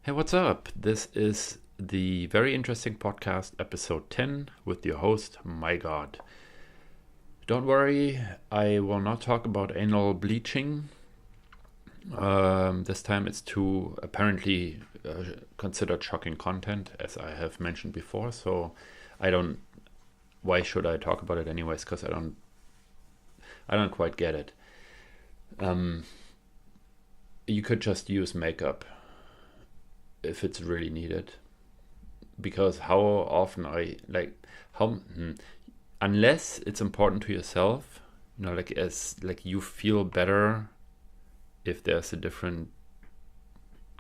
Hey, what's up? This is the very interesting podcast, episode 10, with your host, MyGod. Don't worry, I will not talk about anal bleaching. This time it's too apparently considered shocking content, as I have mentioned before. So I don't. Why should I talk about it anyways? Because I don't quite get it. You could just use makeup if it's really needed, because how often unless it's important to yourself, like you feel better if there's a different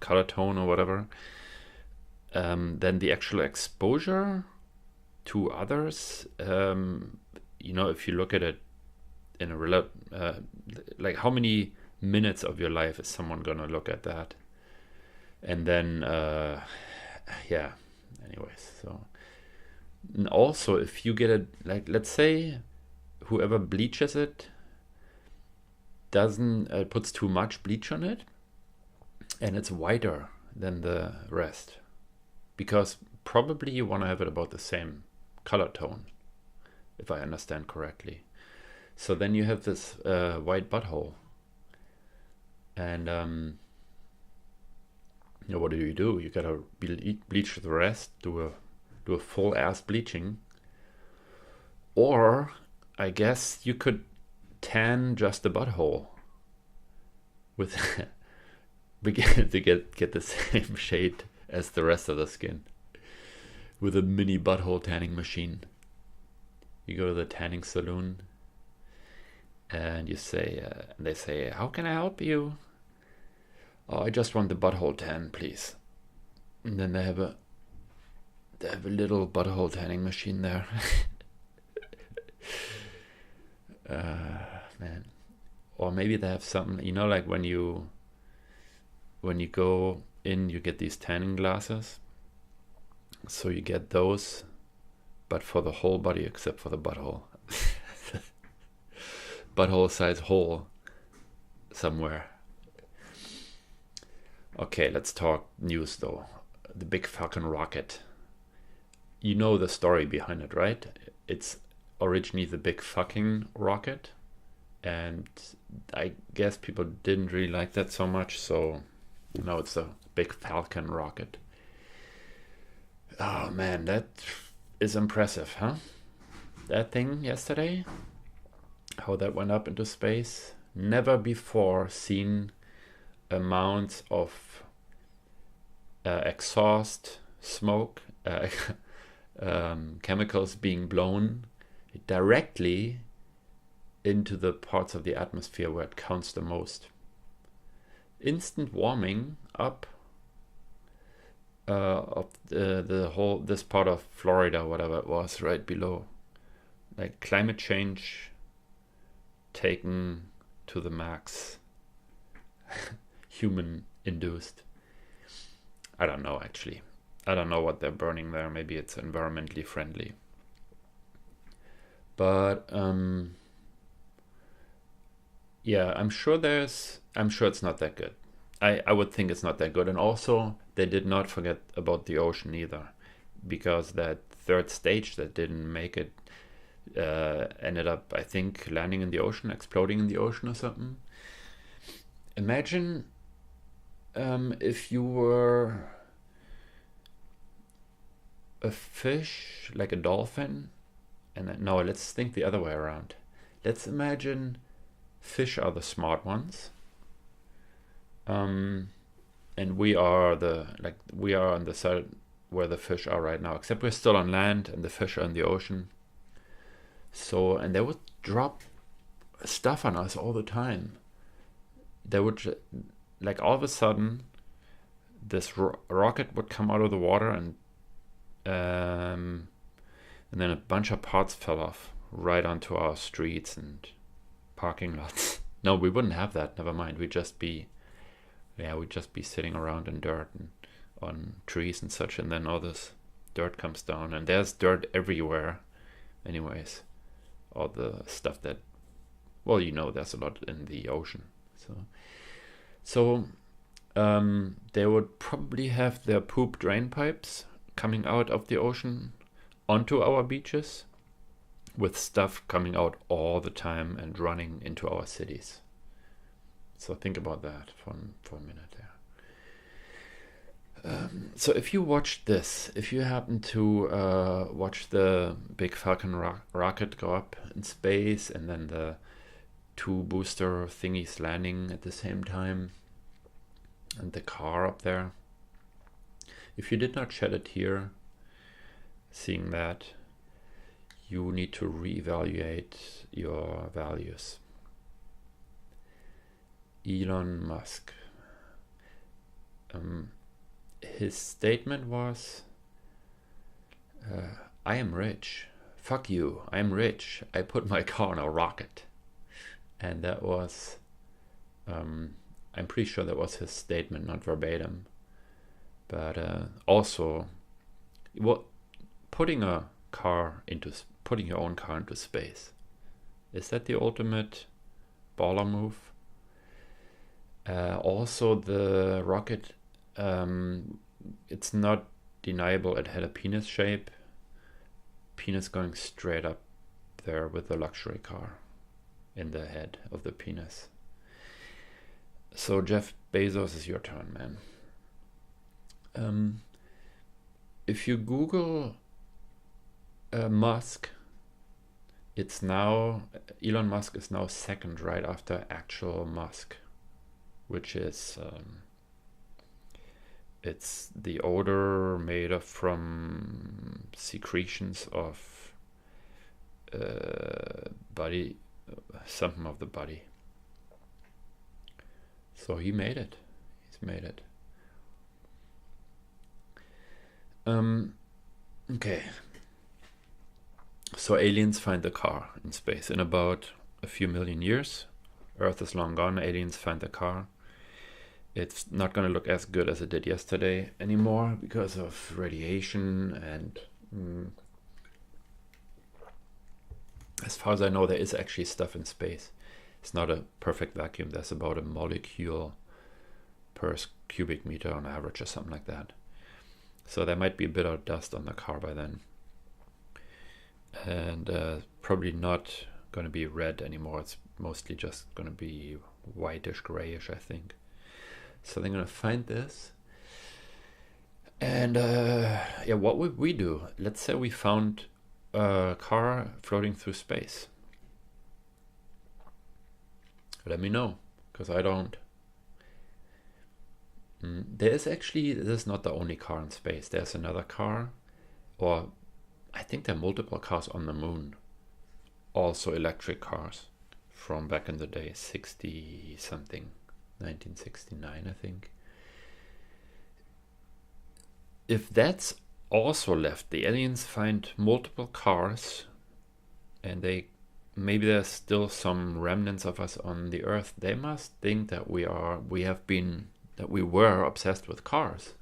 color tone or whatever, then the actual exposure to others, if you look at it in a like how many minutes of your life is someone gonna look at that? And then, anyways, so. And also, if you get it, like, let's say whoever bleaches it doesn't, puts too much bleach on it, and it's whiter than the rest, because probably you want to have it about the same color tone, if I understand correctly. So then you have this white butthole. And, what do? You gotta bleach the rest, do a full ass bleaching, or I guess you could tan just the butthole with begin to get the same shade as the rest of the skin with a mini butthole tanning machine. You go to the tanning saloon and you say, and they say, "How can I help you?" "Oh, I just want the butthole tan, please." And then they have a little butthole tanning machine there. Man. Or maybe they have something, like when you go in, you get these tanning glasses. So you get those, but for the whole body except for the butthole. Butthole size hole somewhere. Okay, let's talk news though. The big fucking rocket. You know the story behind it, right? It's originally the big fucking rocket, and I guess people didn't really like that so much, so now it's the big Falcon rocket. Oh man, that is impressive, huh? That thing yesterday, how that went up into space. Never before seen amounts of exhaust, smoke, chemicals being blown directly into the parts of the atmosphere where it counts the most. Instant warming up of the whole this part of Florida, whatever it was, right below. Like climate change taken to the max. Human induced. I don't know, actually. I don't know what they're burning there. Maybe it's environmentally friendly. But I'm sure it's not that good. I would think it's not that good. And also, they did not forget about the ocean either, because that third stage that didn't make it ended up, I think, landing in the ocean, exploding in the ocean or something. Imagine if you were a fish, like a dolphin, and then, no, let's think the other way around. Let's imagine fish are the smart ones, and we are on the side where the fish are right now, except we're still on land and the fish are in the ocean. So, and they would drop stuff on us all the time. They would, like, all of a sudden, this rocket would come out of the water, and then a bunch of parts fell off right onto our streets and parking lots. No, we wouldn't have that. Never mind. We'd just be sitting around in dirt and on trees and such, and then all this dirt comes down, and there's dirt everywhere. Anyways, all the stuff that, well, there's a lot in the ocean. So they would probably have their poop drain pipes coming out of the ocean onto our beaches, with stuff coming out all the time and running into our cities. So think about that for a minute there. So if you watch this, if you happen to watch the big Falcon rocket go up in space, and then the 2 booster thingies landing at the same time, and the car up there, if you did not shed a tear seeing that, you need to reevaluate your values. Elon Musk. His statement was, I am rich. Fuck you. I'm rich. I put my car on a rocket. And that was, I'm pretty sure that was his statement, not verbatim. But also, putting your own car into space, is that the ultimate baller move? Also, the rocket, it's not deniable it had a penis shape. Penis going straight up there with the luxury car in the head of the penis. So Jeff Bezos, is your turn, man. If you Google Musk, it's now, Elon Musk is now second right after actual Musk, which is it's the odor made from secretions of body, something of the body. So he made it. He's made it. Okay. So aliens find the car in space in about a few million years. Earth is long gone. Aliens find the car. It's not going to look as good as it did yesterday anymore because of radiation and as far as I know, there is actually stuff in space. It's not a perfect vacuum. There's about a molecule per cubic meter on average or something like that. So there might be a bit of dust on the car by then. And probably not going to be red anymore. It's mostly just going to be whitish, grayish, I think. So they're going to find this. And yeah, what would we do? Let's say we found a car floating through space. Let me know, because I don't. This is not the only car in space. There's another car, or I think there are multiple cars on the moon. Also electric cars from back in the day, 60 something. 1969, I think. If that's also left, the aliens find multiple cars, and maybe there's still some remnants of us on the Earth. They must think that we were obsessed with cars.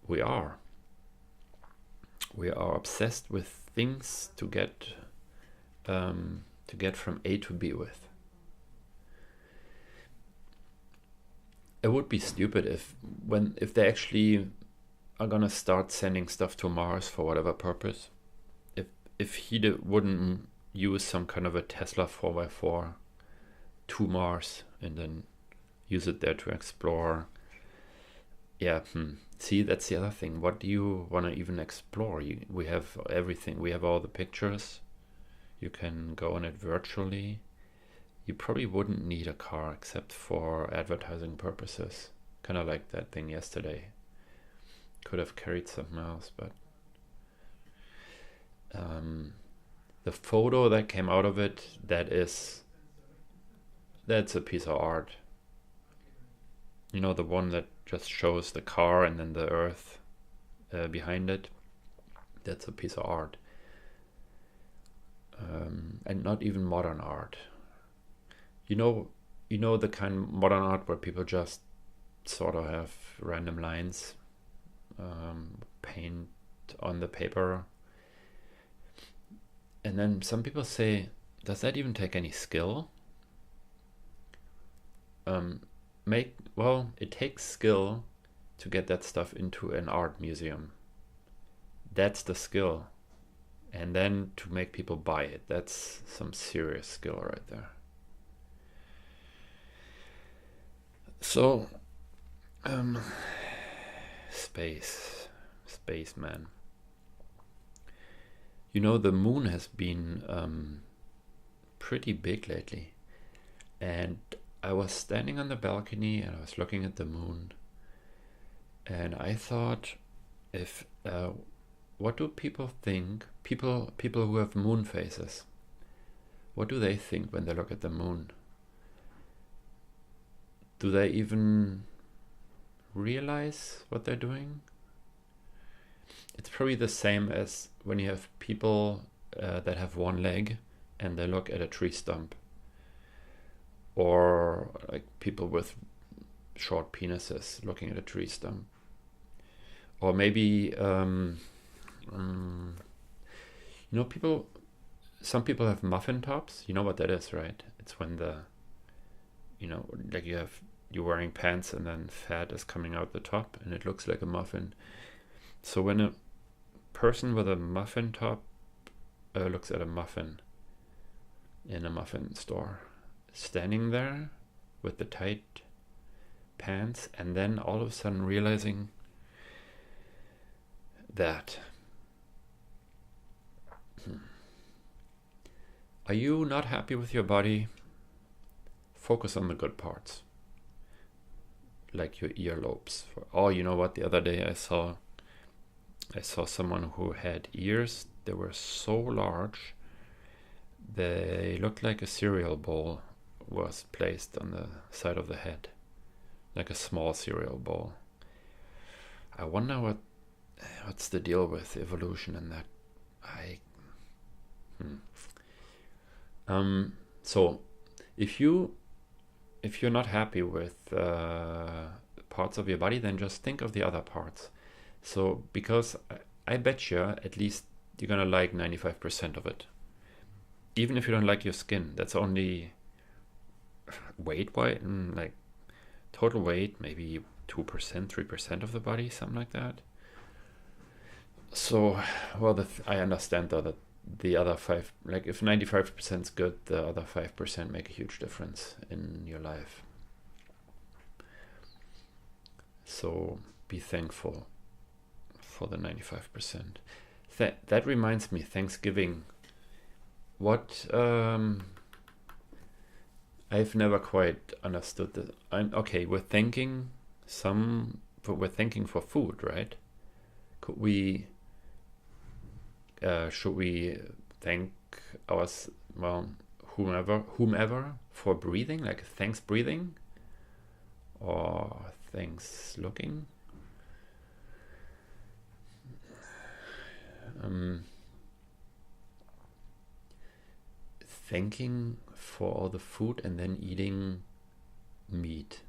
We are obsessed with things to get from A to B with. It would be stupid if they actually are gonna start sending stuff to Mars for whatever purpose, if he wouldn't use some kind of a Tesla 4x4 to Mars and then use it there to explore. Yeah, see, that's the other thing. What do you want to even explore? We have everything. We have all the pictures. You can go on it virtually. You probably wouldn't need a car except for advertising purposes. Kind of like that thing yesterday. Could have carried something else, but the photo that came out of it, that's a piece of art. You know, the one that just shows the car and then the Earth behind it. That's a piece of art. And not even modern art. You know the kind of modern art where people just sort of have random lines paint on the paper. And then some people say, does that even take any skill? it takes skill to get that stuff into an art museum. That's the skill. And then to make people buy it, that's some serious skill right there. So, space man. You know, the moon has been pretty big lately. And I was standing on the balcony and I was looking at the moon. And I thought, if what do people think? People who have moon phases. What do they think when they look at the moon? Do they even realize what they're doing? It's probably the same as when you have people that have one leg and they look at a tree stump, or like people with short penises looking at a tree stump, or maybe some people have muffin tops. You know what that is, right? It's when like you're wearing pants and then fat is coming out the top and it looks like a muffin. So when a person with a muffin top looks at a muffin in a muffin store, standing there with the tight pants, and then all of a sudden realizing that are you not happy with your body? Focus on the good parts, like your earlobes. Oh, you know what? The other day I saw someone who had ears. They were so large, they looked like a cereal bowl was placed on the side of the head, like a small cereal bowl. I wonder what's the deal with evolution and that. So if you're not happy with parts of your body, then just think of the other parts. So because I bet you at least you're gonna like 95% of it. Even if you don't like your skin, that's only weight-wise, like total weight, maybe 2%, 3% of the body, something like that. So, well, I understand though that the other 5, like if 95% is good, the other 5% make a huge difference in your life. So be thankful for the 95%. That reminds me, Thanksgiving. What I've never quite understood this. We're thanking for food, right? Should we thank whomever for breathing, like thanks breathing, or thanks looking? Thanking for all the food and then eating meat,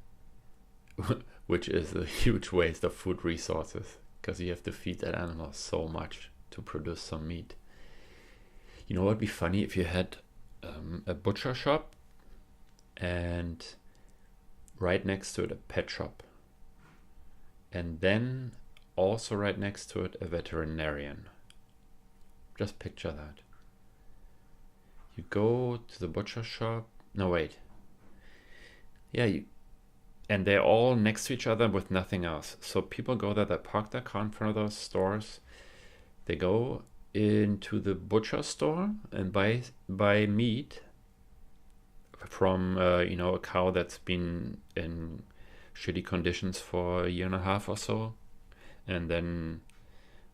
which is a huge waste of food resources, because you have to feed that animal so much to produce some meat. You know what would be funny if you had a butcher shop and right next to it a pet shop, and then also right next to it a veterinarian. Just picture that. You go to the butcher shop. No, wait. Yeah, and they're all next to each other with nothing else. So people go there, they park their car in front of those stores. They go into the butcher store and buy meat from a cow that's been in shitty conditions for a year and a half or so, and then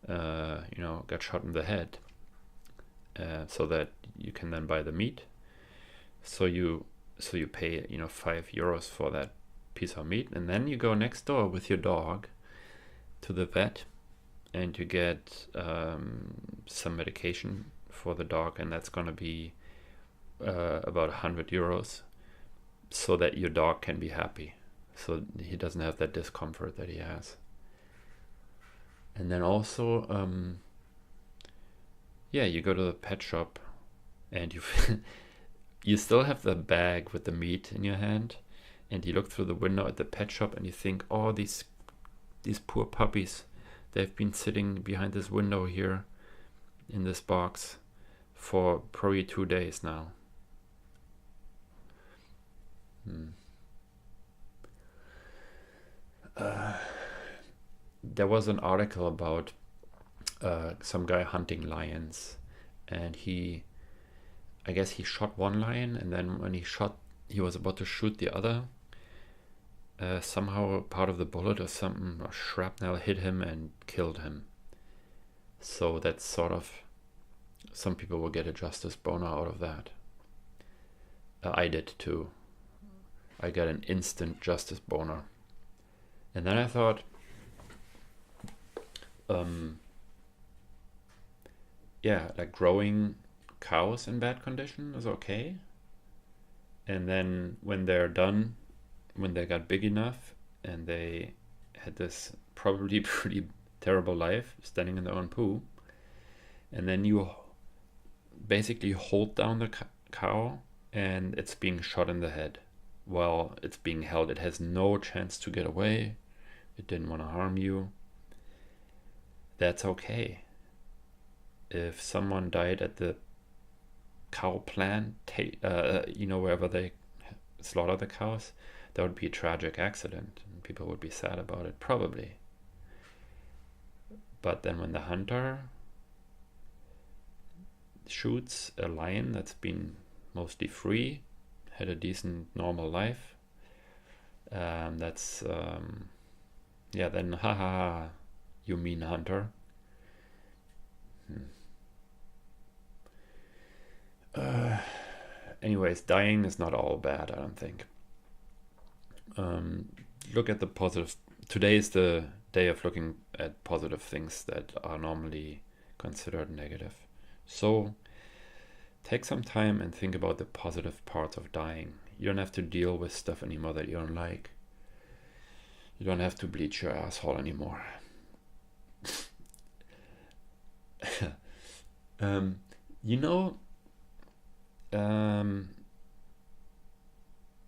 got shot in the head, so that you can then buy the meat. So you pay €5 for that piece of meat, and then you go next door with your dog to the vet, and you get some medication for the dog, and that's going to be about €100, so that your dog can be happy, so he doesn't have that discomfort that he has. And then also you go to the pet shop, and you still have the bag with the meat in your hand, and you look through the window at the pet shop and you think, oh, these poor puppies, they've been sitting behind this window here in this box for probably 2 days now. There was an article about some guy hunting lions, and I guess he shot one lion, and then when he was about to shoot the other, somehow part of the bullet or something, or shrapnel, hit him and killed him. So that's sort of, some people will get a justice boner out of that. I did too. I got an instant justice boner. And then I thought, yeah, like growing cows in bad condition is okay. And then when they're done, when they got big enough and they had this probably pretty terrible life standing in their own poo, and then you basically hold down the cow and it's being shot in the head while it's being held. It has no chance to get away. It didn't want to harm you. That's okay. If someone died at the cow plant, wherever they slaughter the cows, that would be a tragic accident and people would be sad about it, probably. But then when the hunter shoots a lion that's been mostly free, had a decent normal life, then haha, you mean hunter. Anyways, dying is not all bad, I don't think. Look at the positive. Today is the day of looking at positive things that are normally considered negative. So take some time and think about the positive parts of dying. You don't have to deal with stuff anymore that you don't like. You don't have to bleach your asshole anymore.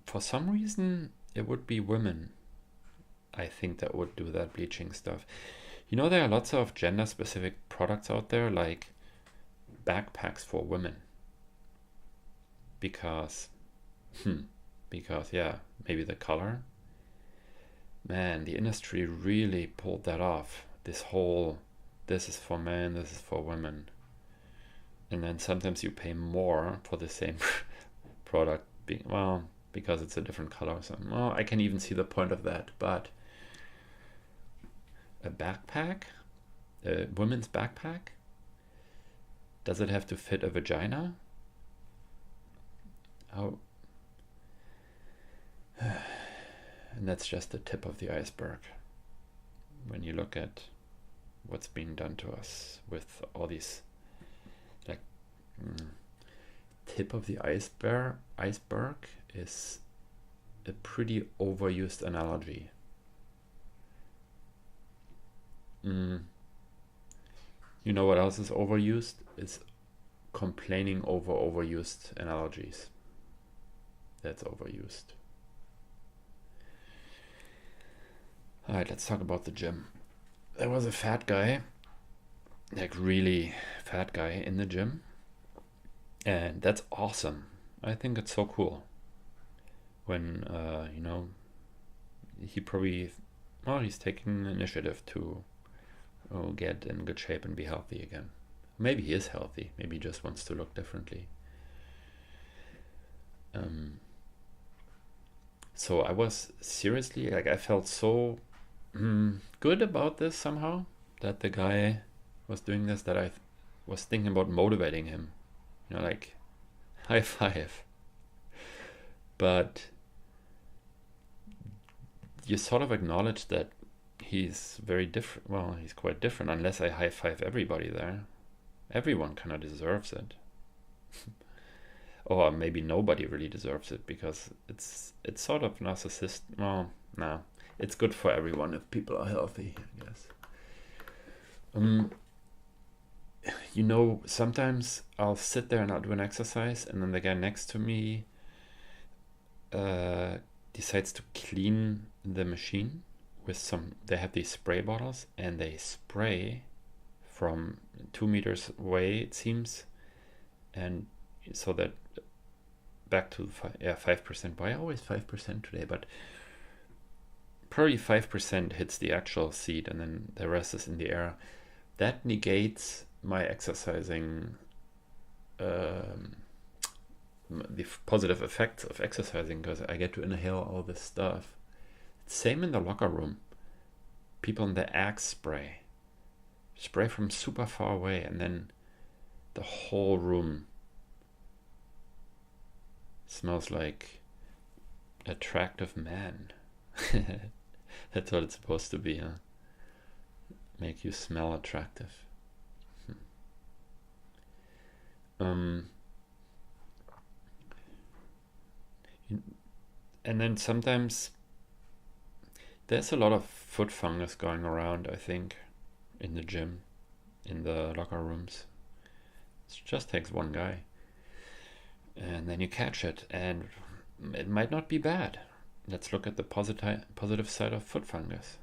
For some reason, it would be women, I think, that would do that bleaching stuff. There are lots of gender-specific products out there, like backpacks for women. Because, yeah, maybe the color. Man, the industry really pulled that off. This is for men, this is for women. And then sometimes you pay more for the same product, because it's a different color or something. Well, I can even see the point of that, but a backpack, a women's backpack, does it have to fit a vagina? How? And that's just the tip of the iceberg when you look at what's being done to us with all these, tip of the iceberg is a pretty overused analogy. You know what else is overused? Is complaining over overused analogies. That's overused. Alright, let's talk about the gym. There was a fat guy, like really fat guy in the gym. And that's awesome. I think it's so cool. When, he probably, he's taking initiative to get in good shape and be healthy again. Maybe he is healthy. Maybe he just wants to look differently. So I was seriously, I felt so good about this somehow, that the guy was doing this, that I was thinking about motivating him. High five. But you sort of acknowledge that he's very different. Well, he's quite different, unless I high five everybody there. Everyone kind of deserves it. Or maybe nobody really deserves it, because it's sort of narcissistic. Well, no. It's good for everyone if people are healthy, I guess. Sometimes I'll sit there and I'll do an exercise, and then the guy next to me decides to clean the machine with some, they have these spray bottles and they spray from 2 meters away, it seems, and so that back to 5%. Why always 5% today? But probably 5% hits the actual seed and then the rest is in the air. That negates my exercising, the positive effects of exercising, because I get to inhale all this stuff. Same in the locker room. People in the axe spray from super far away, and then the whole room smells like attractive man. That's what it's supposed to be, huh? Make you smell attractive. And then sometimes there's a lot of foot fungus going around, I think, in the gym, in the locker rooms. It just takes one guy. And then you catch it, and it might not be bad. Let's look at the positive side of foot fungus.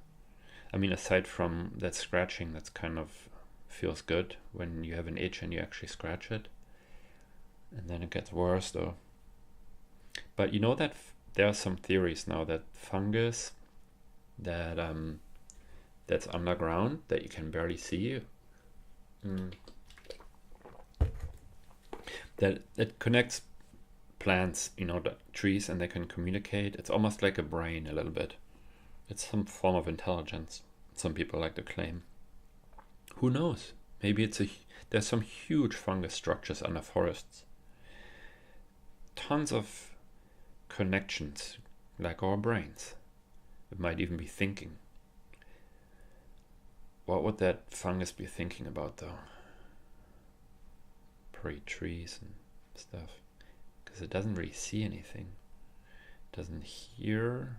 I mean, aside from that scratching, that's kind of feels good when you have an itch and you actually scratch it. And then it gets worse, though. But you know that there are some theories now that fungus that that's underground, that you can barely see, that it connects plants, the trees, and they can communicate. It's almost like a brain a little bit. It's some form of intelligence, some people like to claim. Who knows? Maybe there's some huge fungus structures under forests. Tons of connections, like our brains. It might even be thinking. What would that fungus be thinking about, though? Probably trees and stuff. Because it doesn't really see anything. It doesn't hear.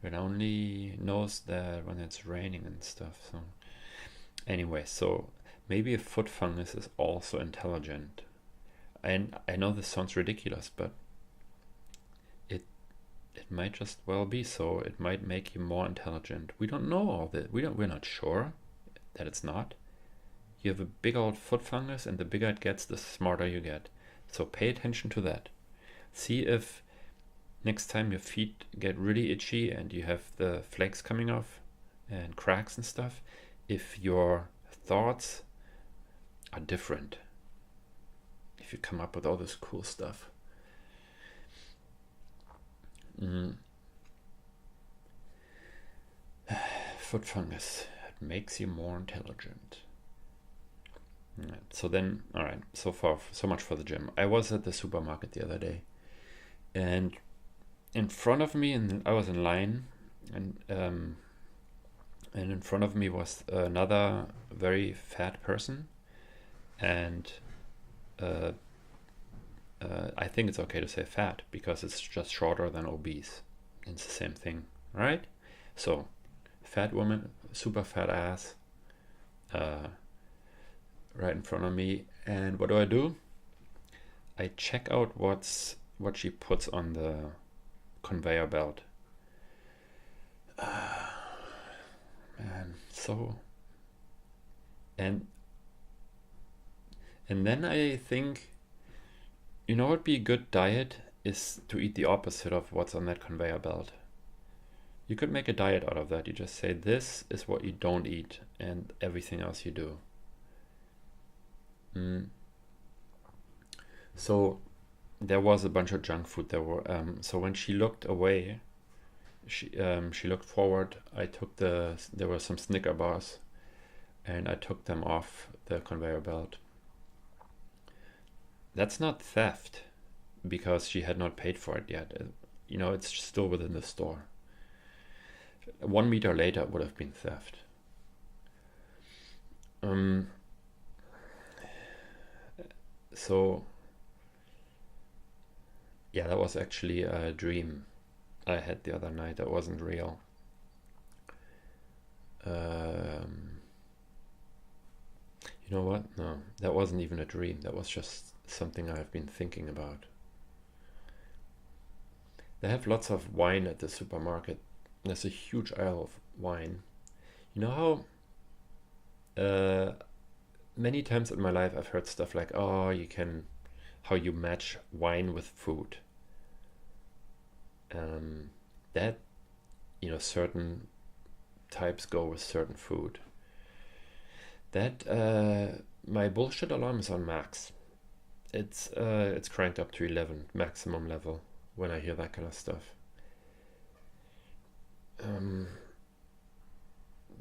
It only knows that when it's raining and stuff. So anyway, so maybe a foot fungus is also intelligent. And I know this sounds ridiculous, but it might just well be so. It might make you more intelligent. We don't know all that. We're not sure that it's not. You have a big old foot fungus, and the bigger it gets, the smarter you get. So pay attention to that. See if next time your feet get really itchy and you have the flakes coming off and cracks and stuff, if your thoughts are different. If you come up with all this cool stuff. Foot fungus. It makes you more intelligent. Right. So then, all right. So much for the gym. I was at the supermarket the other day, and in front of me, and I was in line, and in front of me was another very fat person, and I think it's okay to say fat because it's just shorter than obese. It's the same thing, right? So, fat woman, super fat ass, right in front of me. And what do? I check out what she puts on the conveyor belt. Man, so. And then I think, what would be a good diet is to eat the opposite of what's on that conveyor belt. You could make a diet out of that. You just say, this is what you don't eat, and everything else you do. So there was a bunch of junk food. There were so when she looked away, she looked forward. There were some Snicker bars, and I took them off the conveyor belt. That's not theft, because she had not paid for it yet. It's still within the store. 1 meter later, it would have been theft. So, yeah, that was actually a dream I had the other night. That wasn't real. You know what? No, that wasn't even a dream. That was just something I've been thinking about. They have lots of wine at the supermarket. There's a huge aisle of wine. You know how many times in my life I've heard stuff like, oh, how you match wine with food. That, certain types go with certain food. That, my bullshit alarm is on max. It's cranked up to 11 maximum level when I hear that kind of stuff.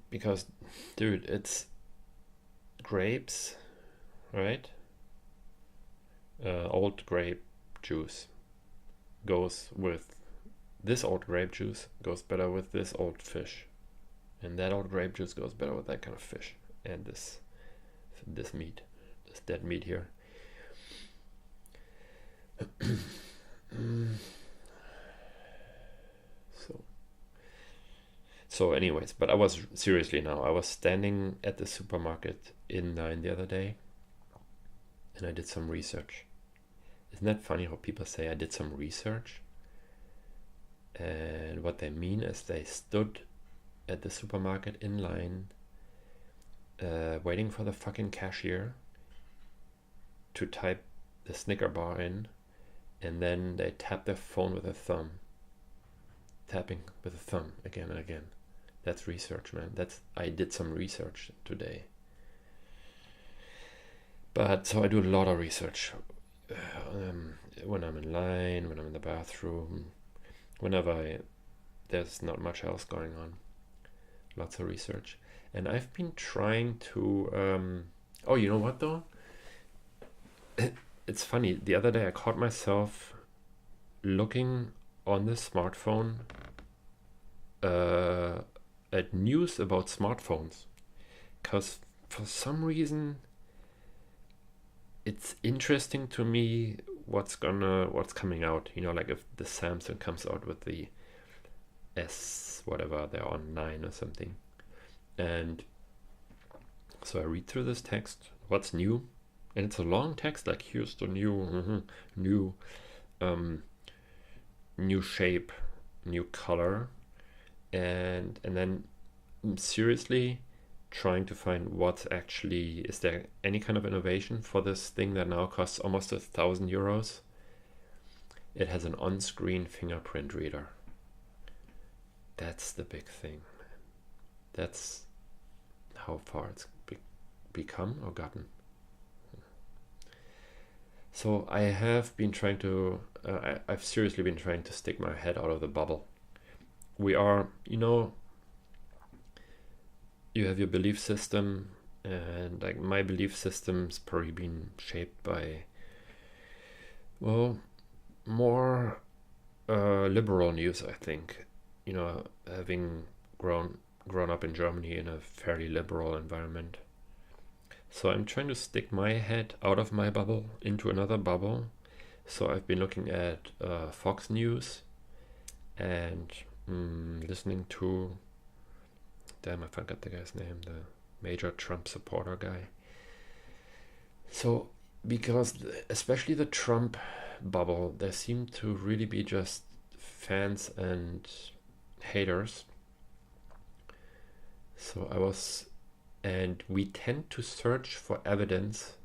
Because, dude, it's grapes, right? Old grape juice goes with this old grape juice goes better with this old fish, and that old grape juice goes better with that kind of fish, and this meat, this dead meat here. So anyways, but I was standing at the supermarket in Nine the other day, and I did some research. Isn't that funny how people say I did some research? And what they mean is they stood at the supermarket in line, waiting for the fucking cashier to type the Snicker bar in, and then they tap their phone with a thumb. Tapping with a thumb again and again. That's research, man. I did some research today. But so I do a lot of research when I'm in line, when I'm in the bathroom, whenever there's not much else going on. Lots of research. And I've been trying to... oh, you know what though? It's funny. The other day I caught myself looking on the smartphone at news about smartphones, because for some reason it's interesting to me what's coming out. Like if the Samsung comes out with the S whatever, they're on 9 or something, and so I read through this text, what's new, and it's a long text, like here's the new shape, new color, and then I'm seriously trying to find is there any kind of innovation for this thing that now costs almost 1,000 euros. It has an on-screen fingerprint reader. That's the big thing. That's how far it's become or gotten. So I have been trying to I've seriously been trying to stick my head out of the bubble. We are, you have your belief system, and like my belief system's probably been shaped by, well, more liberal news, I think. Having grown up in Germany in a fairly liberal environment. So I'm trying to stick my head out of my bubble into another bubble. So I've been looking at Fox News and listening to, damn, I forgot the guy's name, the major Trump supporter guy. So because especially the Trump bubble, there seem to really be just fans and haters. And we tend to search for evidence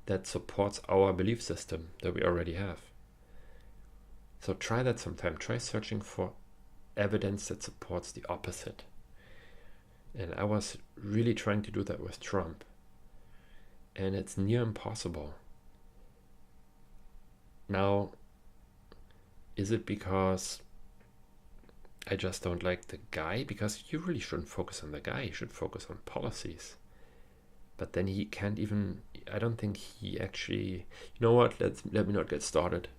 that supports our belief system that we already have. So try that sometime. Try searching for evidence that supports the opposite. And I was really trying to do that with Trump. And it's near impossible. Now, is it because I just don't like the guy? Because you really shouldn't focus on the guy. You should focus on policies. But then he can't even... I don't think he actually... You know what? Let me not get started.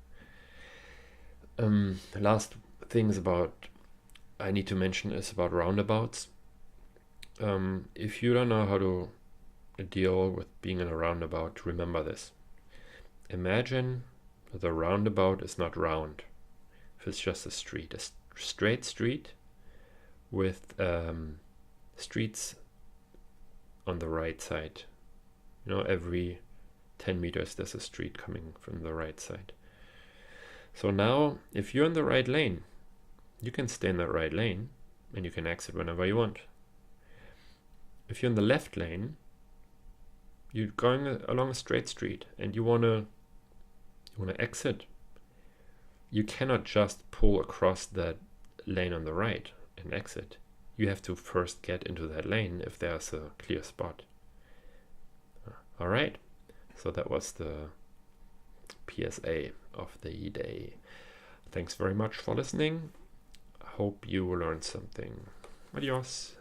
Last things I need to mention is about roundabouts. If you don't know how to deal with being in a roundabout, remember this. Imagine the roundabout is not round. If it's just a street, a straight street with streets on the right side. Every 10 meters there's a street coming from the right side. So now, if you're in the right lane, you can stay in that right lane and you can exit whenever you want. If you're in the left lane, you're going along a straight street and you wanna exit. You cannot just pull across that lane on the right and exit. You have to first get into that lane if there's a clear spot. All right, so that was the PSA of the day. Thanks very much for listening. I hope you learned something. Adios.